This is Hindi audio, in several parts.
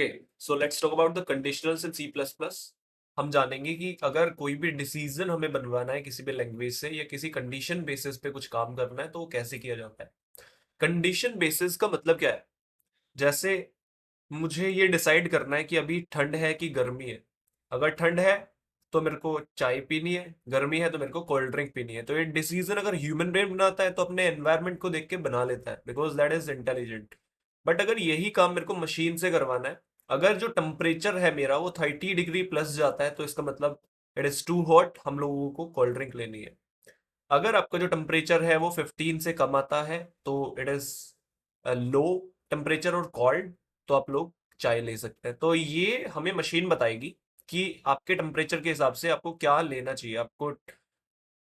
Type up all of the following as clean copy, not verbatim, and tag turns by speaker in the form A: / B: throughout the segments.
A: Okay, so let's talk about the conditionals in C plus plus. हम जानेंगे कि अगर कोई भी डिसीजन हमें बनवाना है किसी भी लैंग्वेज से या किसी कंडीशन बेसिस पे कुछ काम करना है तो वो कैसे किया जाता है। कंडीशन बेसिस का मतलब क्या है? जैसे मुझे ये डिसाइड करना है कि अभी ठंड है कि गर्मी है। अगर ठंड है तो मेरे को चाय पीनी है, गर्मी है तो मेरे को कोल्ड ड्रिंक पीनी है। तो ये डिसीजन अगर ह्यूमन ब्रेन बनाता है तो अपने एनवायरनमेंट को देख के बना लेता है, because that is intelligent. But अगर यही काम मेरे को मशीन से करवाना है, अगर जो टेम्परेचर है मेरा वो 30 डिग्री प्लस जाता है तो इसका मतलब इट इज टू हॉट, हम लोगों को कोल्ड ड्रिंक लेनी है। अगर आपका जो टेम्परेचर है वो 15 से कम आता है तो इट इज लो टेम्परेचर और कोल्ड, तो आप लोग चाय ले सकते हैं। तो ये हमें मशीन बताएगी कि आपके टेम्परेचर के हिसाब से आपको क्या लेना चाहिए। आपको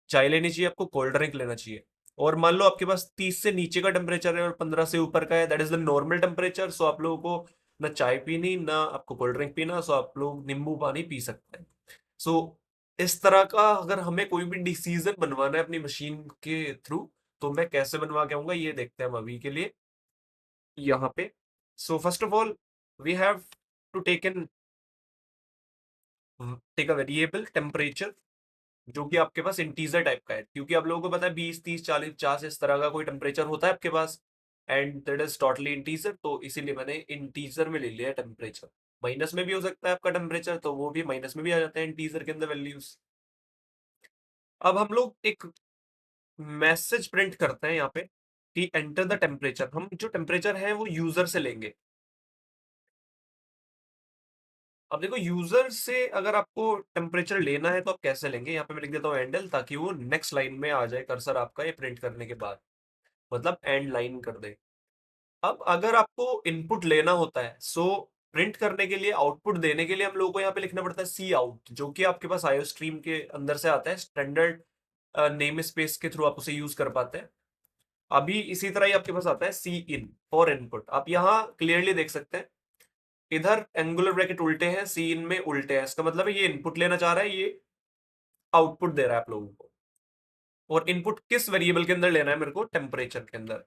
A: चाय लेनी चाहिए, आपको कोल्ड ड्रिंक लेना चाहिए। और मान लो आपके पास 30 से नीचे का टेम्परेचर है और 15 से ऊपर का है, that is the normal temperature. So आप लोगों को ना चाय पीनी ना आपको कोल्ड ड्रिंक पीना, सो आप लोग नींबू पानी पी सकते हैं। सो इस तरह का अगर हमें कोई भी डिसीजन बनवाना है अपनी मशीन के थ्रू, तो मैं कैसे बनवा के आऊंगा ये देखते हैं हम अभी के लिए यहाँ पे। So first of all we have to take a variable temperature जो कि आपके पास इंटीजर टाइप का है, क्योंकि आप लोगों को पता है 20 30 40 50 इस तरह का कोई टेम्परेचर होता है आपके पास, and that is totally integer. तो इसीलिए मैंने इंटीजर में ले लिया टेम्परेचर। माइनस में भी हो सकता है आपका टेम्परेचर, तो वो भी माइनस में भी आ जाते हैं इंटीजर के अंदर वैल्यूज। अब हम लोग एक मैसेज प्रिंट करते हैं यहाँ पे कि एंटर द टेम्परेचर। हम जो टेम्परेचर है वो यूजर से लेंगे। अब देखो, यूजर से अगर आपको टेम्परेचर लेना है तो आप कैसे लेंगे, यहाँ पे मैं लिख देता हूँ एंडल, ताकि वो नेक्स्ट लाइन में आ जाए कर्सर आपका ये प्रिंट करने के बाद, मतलब एंड लाइन कर दे। अब अगर आपको इनपुट लेना होता है, सो प्रिंट करने के लिए, आउटपुट देने के लिए हम लोगों को यहाँ पे लिखना पड़ता है सी आउट, जो कि आपके पास आईओ स्ट्रीम के अंदर से आता है। स्टैंडर्ड नेम स्पेस के थ्रू आप उसे यूज कर पाते हैं। अभी इसी तरह ही आपके पास आता है सी इन फॉर इनपुट। आप यहाँ क्लियरली देख सकते हैं, इधर एंगुलर ब्रैकेट उल्टे हैं, सी इन में उल्टे हैं। इसका मतलब है ये इनपुट लेना चाह रहा है, ये आउटपुट दे रहा है आप लोगों को। और इनपुट किस वेरिएबल के अंदर लेना है मेरे को, टेम्परेचर के अंदर।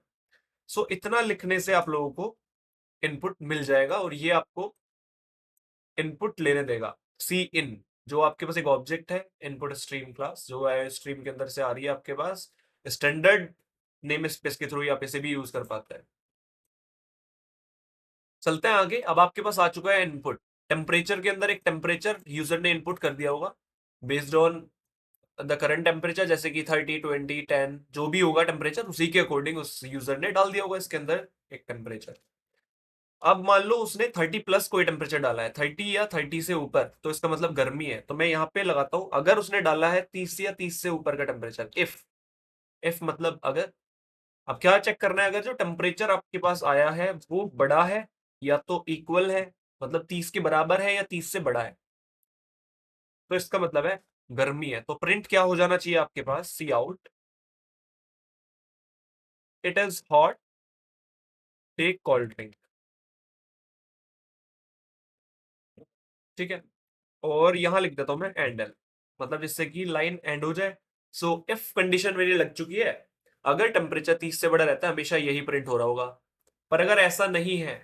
A: सो इतना लिखने से आप लोगों को इनपुट मिल जाएगा और ये आपको इनपुट लेने देगा। सी इन जो आपके पास एक ऑब्जेक्ट है, इनपुट स्ट्रीम क्लास, जो है स्ट्रीम के अंदर से आ रही है आपके पास। स्टैंडर्ड नेम स्पेस के थ्रू आप इसे भी यूज कर पाते हैं। चलते हैं आगे। अब आपके पास आ चुका है इनपुट। टेम्परेचर के अंदर एक टेम्परेचर यूजर ने इनपुट कर दिया होगा based on the current temperature, जैसे कि 30 20 10 जो भी होगा टेम्परेचर, उसी के अकॉर्डिंग उस यूजर ने डाल दिया होगा इसके अंदर एक टेम्परेचर। अब मान लो उसने 30 प्लस कोई टेम्परेचर डाला है, 30 या 30 से ऊपर, तो इसका मतलब गर्मी है। तो मैं यहाँ पे लगाता हूँ अगर उसने डाला है 30 या 30 से ऊपर का टेम्परेचर, इफ मतलब अगर। अब क्या चेक करना है, अगर जो टेम्परेचर आपके पास आया है वो बड़ा है या तो इक्वल है, मतलब 30 के बराबर है या 30 से बड़ा है, तो इसका मतलब है गर्मी है। तो प्रिंट क्या हो जाना चाहिए आपके पास, cout, it is hot, take cold drink. ठीक है। और यहां लिख देता हूं मैं एंडल, मतलब जिससे कि लाइन एंड हो जाए। सो इफ कंडीशन मेरी लग चुकी है, अगर टेम्परेचर 30 से बड़ा रहता है हमेशा यही प्रिंट हो रहा होगा। पर अगर ऐसा नहीं है,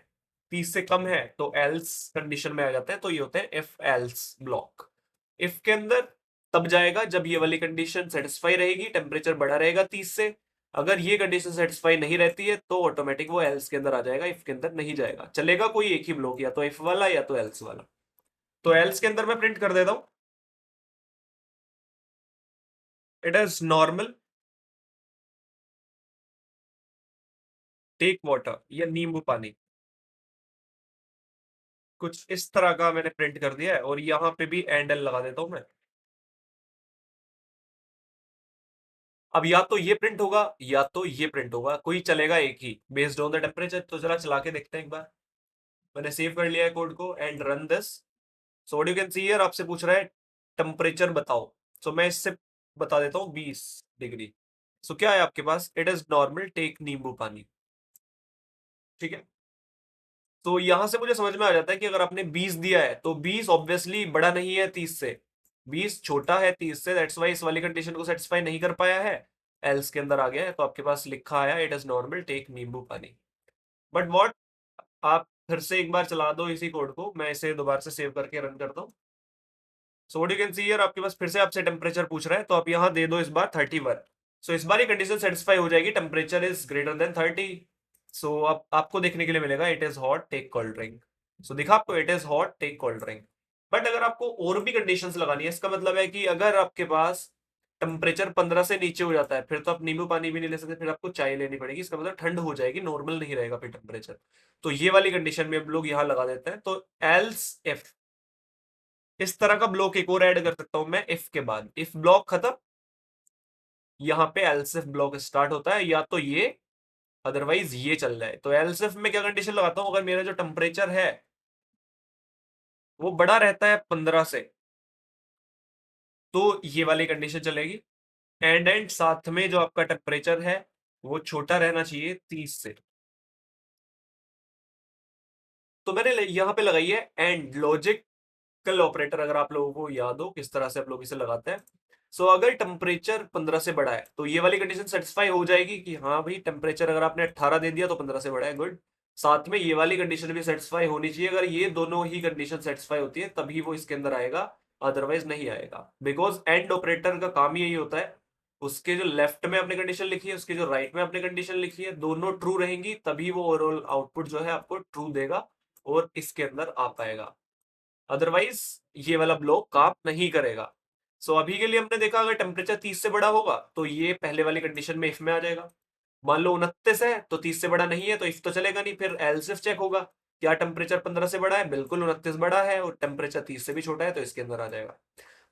A: 30 से कम है, तो एल्स कंडीशन में आ जाते हैं। तो ये होते हैं इफ एल्स ब्लॉक। इफ के अंदर तब जाएगा जब ये वाली कंडीशन सेटिस्फाई रहेगी, टेम्परेचर बड़ा रहेगा 30 से। अगर ये कंडीशन सेटिस्फाई नहीं रहती है तो ऑटोमेटिक वो एल्स के अंदर आ जाएगा, इफ के अंदर नहीं जाएगा। चलेगा कोई एक ही ब्लॉक, या तो इफ वाला या तो एल्स वाला। तो एल्स के अंदर मैं प्रिंट कर देता हूं, it is normal, take water या नींबू पानी। कुछ इस तरह का मैंने प्रिंट कर दिया है और यहाँ पे भी एंडल लगा देता हूं मैं। अब या तो ये प्रिंट होगा या तो ये प्रिंट होगा, कोई चलेगा एक ही बेस्ड ऑन द टेम्परेचर। तो जरा चला के देखते हैं एक बार। मैंने सेव कर लिया है कोड को and run this. So what you can see here, आपसे पूछ रहा है टेम्परेचर बताओ। सो मैं इससे बता देता हूँ 20 डिग्री। सो क्या है आपके पास, इट इज नॉर्मल, टेक नींबू पानी। ठीक है। तो यहां से मुझे समझ में आ जाता है कि अगर आपने 20 दिया है तो 20 ऑब्वियसली बड़ा नहीं है 30 से, 20 छोटा है 30 से। दैट्स वाई इस वाली कंडीशन को सेटिस्फाई नहीं कर पाया है, एल्स के अंदर आ गया है। तो आपके पास लिखा आया इट इज नॉर्मल, टेक नींबू पानी। बट व्हाट, आप फिर से एक बार चला दो इसी कोड को, मैं इसे दोबारा से सेव करके रन करता हूँ। So what you can see here, आपके पास फिर से आपसे टेम्परेचर पूछ रहा है, तो आप यहाँ दे दो इस बार 31। सो इस बार ये कंडीशन सेटिस्फाई हो जाएगी, temperature is greater than 30। So अब आपको देखने के लिए मिलेगा it is hot take cold drink. So दिखा आपको it is hot take cold drink. But अगर आपको और भी कंडीशंस लगानी है, इसका मतलब है कि अगर आपके पास टेम्परेचर 15 से नीचे हो जाता है, फिर तो आप नींबू पानी भी नहीं ले सकते, फिर आपको चाय लेनी पड़ेगी। इसका मतलब ठंड हो जाएगी, नॉर्मल नहीं रहेगा फिर टेम्परेचर। तो ये वाली कंडीशन में हम लोग यहाँ लगा देते हैं, तो एल्स इफ। इस तरह का ब्लॉक एक और ऐड कर सकता हूं मैं, इफ के बाद इफ ब्लॉक खत्म, यहाँ पे एल्स इफ ब्लॉक स्टार्ट होता है, या तो ये अदरवाइज ये चल रहा है। तो एल्स इफ में क्या कंडीशन लगाता हूं, अगर मेरा जो टेम्परेचर है वो बड़ा रहता है 15 से, तो ये वाली कंडीशन चलेगी। एंड साथ में जो आपका टेम्परेचर है वो छोटा रहना चाहिए 30 से। तो मैंने यहाँ पे लगाई है एंड लॉजिकल ऑपरेटर, अगर आप लोगों को याद हो किस तरह से आप लोग इसे लगाते हैं। अगर टेम्परेचर 15 से बड़ा है तो ये वाली कंडीशन सेटिस्फाई हो जाएगी कि हाँ भाई टेम्परेचर अगर आपने 18 दे दिया तो 15 से बड़ा है, गुड। साथ में ये वाली कंडीशन भी सेटिस्फाई होनी चाहिए, अगर ये दोनों ही कंडीशन सेटिस्फाई होती है तभी वो इसके अंदर आएगा, अदरवाइज नहीं आएगा। बिकॉज एंड ऑपरेटर का काम ही यही होता है, उसके जो लेफ्ट में आपने कंडीशन लिखी है, उसके जो राइट में आपने कंडीशन लिखी है, दोनों ट्रू रहेंगी तभी वो ओवरऑल आउटपुट जो है आपको ट्रू देगा और इसके अंदर आ पाएगा। अदरवाइज ये वाला ब्लॉक काम नहीं करेगा। अभी के लिए हमने देखा अगर टेम्परेचर 30 से बड़ा होगा तो ये पहले वाली कंडीशन में इफ में आ जाएगा। मान लो 29 है तो 30 से बड़ा नहीं है तो इफ तो चलेगा नहीं, फिर एल्स इफ चेक होगा, क्या टेम्परेचर 15 से बड़ा है, बिल्कुल 29 बड़ा है और टेम्परेचर 30 से भी छोटा है तो इसके अंदर आ जाएगा।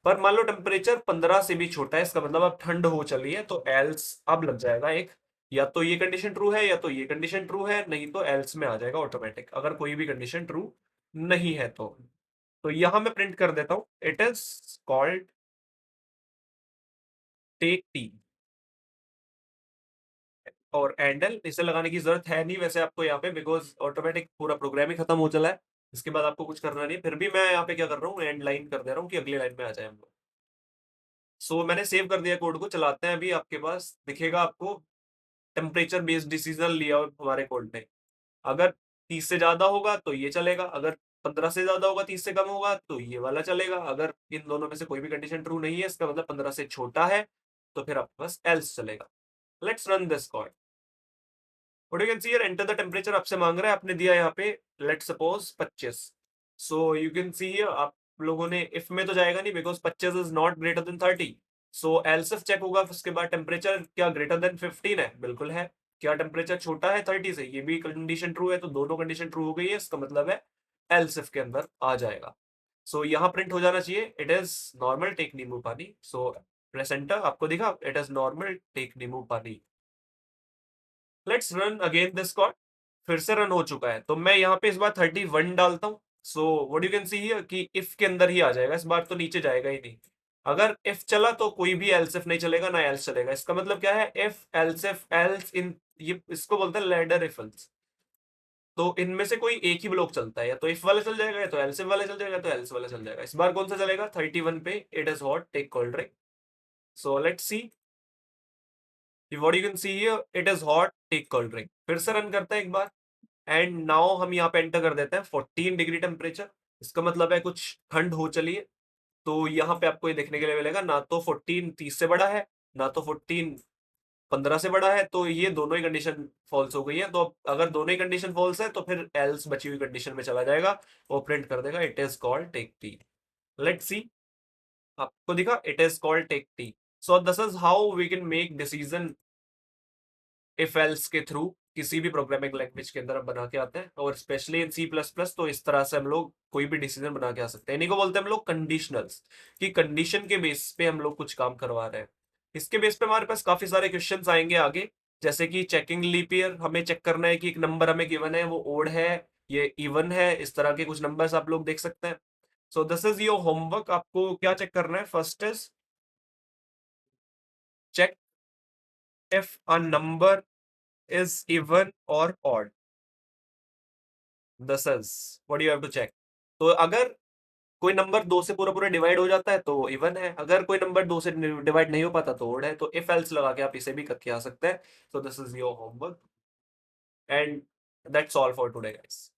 A: पर मान लो टेम्परेचर 15 से भी छोटा है, इसका मतलब अब ठंड हो चली है, तो एल्स अब लग जाएगा एक, या तो ये कंडीशन ट्रू है या तो ये कंडीशन ट्रू है, नहीं तो एल्स में आ जाएगा ऑटोमेटिक, अगर कोई भी कंडीशन ट्रू नहीं है तो यहां मैं प्रिंट कर देता हूं it is cold take tea. और एंडल इसे लगाने की जरूरत है नहीं वैसे आपको यहाँ पे, बिकॉज ऑटोमेटिक पूरा प्रोग्राम ही खत्म हो चला है, इसके बाद आपको कुछ करना नहीं है। फिर भी मैं यहाँ पे क्या कर रहा हूँ, एंड लाइन कर दे रहा हूँ कि अगली लाइन में आ जाए हम लोग। मैंने सेव कर दिया कोड को, चलाते हैं। अभी आपके पास दिखेगा आपको टेम्परेचर बेस्ड डिसीजन लिया हो हमारे कोड ने। अगर 30 से ज्यादा होगा तो ये चलेगा, अगर 15 से ज्यादा होगा 30 से कम होगा तो ये वाला चलेगा, अगर इन दोनों में से कोई भी कंडीशन ट्रू नहीं है, इसका मतलब 15 से छोटा है, तो फिर आपके पास एल्स चलेगा। Let's run this code. What you can see here, enter the temperature आपसे मांग रहा है, आपने दिया यहाँ पे let's suppose 25। You can see here आप लोगों ने इफ में तो जाएगा नहीं, because 25 is not greater than 30। Else if check होगा, उसके बाद टेम्परेचर क्या ग्रेटर देन 15 है, बिल्कुल है। क्या टेम्परेचर छोटा है 30 से, ये भी कंडीशन ट्रू है, तो दोनों कंडीशन ट्रू हो गई है, इसका मतलब है एल्स इफ के अंदर आ जाएगा। यहाँ प्रिंट हो जाना चाहिए इट इज नॉर्मल टेक नींबू पानी। प्रेस एंटर, आपको दिखा इट इज नॉर्मल टेक नींबू पानी। Let's run again this code. फिर से रन हो चुका है, तो मैं यहाँ पे इस बार 31 डालता हूँ। What you can see here कि इफ के अंदर ही आ जाएगा इस बार, तो नीचे जाएगा ही नहीं। अगर इफ चला तो कोई भी एल्स इफ नहीं चलेगा, ना एल्स चलेगा। इसका मतलब क्या है, इफ एल्स इन, ये इसको बोलते हैं लैडर इफ एल्स। तो इनमें से कोई एक ही ब्लॉक चलता है, या तो इफ वाला चल जाएगा, या तो एल्स इफ वाला चल जाएगा, या तो एल्स वाला चल जाएगा। इस बार कौन सा चलेगा, 31 पे it is hot take cold drink. Let's see what you can see here, it is hot take cold drink. फिर से रन करते हैं एक बार, एंड नाउ हम यहाँ पे एंटर कर देते हैं 14 डिग्री टेम्परेचर। इसका मतलब है कुछ ठंड हो चली है। तो यहाँ पे आपको ये देखने के लिए मिलेगा, ना तो 14 30 से बड़ा है, ना तो 14 15 से बड़ा है, तो ये दोनों ही कंडीशन फॉल्स हो गई है। तो अगर दोनों ही कंडीशन फॉल्स है तो फिर एल्स बची हुई कंडीशन में चला जाएगा, वो प्रिंट कर देगा it is cold take tea. Let's see, आपको दिखा it is cold take tea. This is how we can make decision if else के थ्रू किसी भी प्रोग्रामिंग लैंग्वेज के अंदर हम बना के आते हैं, और specially in C plus plus तो इस तरह से हम लोग कोई भी डिसीजन बना के आ सकते हैं। इन्हीं को बोलते हैं हम लोग कंडीशनल्स, कि कंडीशन के बेस पे हम लोग कुछ काम करवा रहे हैं। इसके बेस पे हमारे पास काफी सारे क्वेश्चंस आएंगे आगे, जैसे कि चेकिंग लीप ईयर, हमें चेक करना है कि एक नंबर हमें गिवन है वो ओड है, ये इवन है, इस तरह के कुछ नंबर्स आप लोग देख सकते हैं। This is your homework. आपको क्या चेक करना है, first is check if a number is even or odd. This is what you have to check. तो अगर कोई नंबर दो से पूरा पूरा डिवाइड हो जाता है तो इवन है, अगर कोई नंबर दो से डिवाइड नहीं हो पाता तो ओड है। तो इफ एल्स लगा के आप इसे भी करके आ सकते हैं। This is your homework and that's all for today guys.